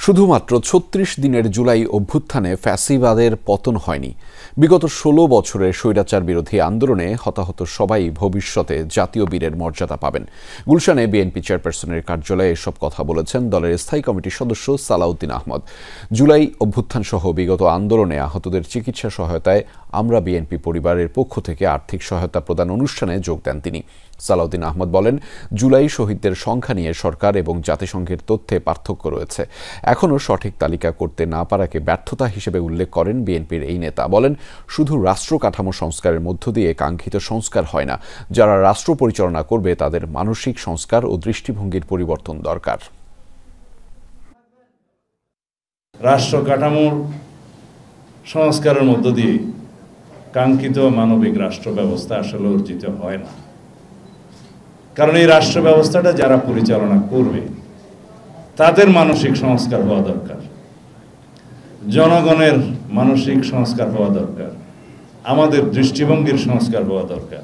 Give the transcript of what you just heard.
শুধুমাত্র ৩৬ দিনের জুলাই অভ্যুত্থানে ফ্যাসিবাদের পতন হয়নি। বিগত ১৬ বছরের স্বৈরাচার বিরোধী আন্দোলনে হতাহত সবাই ভবিষ্যতে জাতীয় বীরের মর্যাদা পাবেন। গুলশানে বিএনপি চেয়ারপারসনের কার্যালয়ে এসব কথা বলেছেন দলের স্থায়ী কমিটির সদস্য সালাউদ্দিন আহমদ। জুলাই অভ্যুত্থান সহ বিগত আন্দোলনে আহতদের চিকিৎসা সহায়তায় আমরা বিএনপি পরিবারের পক্ষ থেকে আর্থিক সহায়তা প্রদান অনুষ্ঠানে যোগ দেন তিনি। সালাউদ্দিন আহমদ বলেন, জুলাই শহীদদের সংখ্যা নিয়ে সরকার এবং জাতিসংঘের তথ্যে পার্থক্য রয়েছে। এখনও সঠিক তালিকা করতে না পারাকে ব্যর্থতা হিসেবে উল্লেখ করেন বিএনপির এই নেতা। বলেন, শুধু রাষ্ট্র কাঠামো সংস্কারের মধ্য দিয়ে কাঙ্ক্ষিত সংস্কার হয় না, যারা রাষ্ট্র পরিচালনা করবে তাদের মানসিক সংস্কার ও দৃষ্টিভঙ্গির পরিবর্তন দরকার। রাষ্ট্র কাঠামোর সংস্কারের মধ্য দিয়ে কাঙ্ক্ষিত মানবিক রাষ্ট্র ব্যবস্থা আসলে অর্জিত হয় না। কারণ এই রাষ্ট্র ব্যবস্থাটা যারা পরিচালনা করবে তাদের মানসিক সংস্কার হওয়া দরকার, জনগণের মানসিক সংস্কার হওয়া দরকার, আমাদের দৃষ্টিভঙ্গির সংস্কার হওয়া দরকার।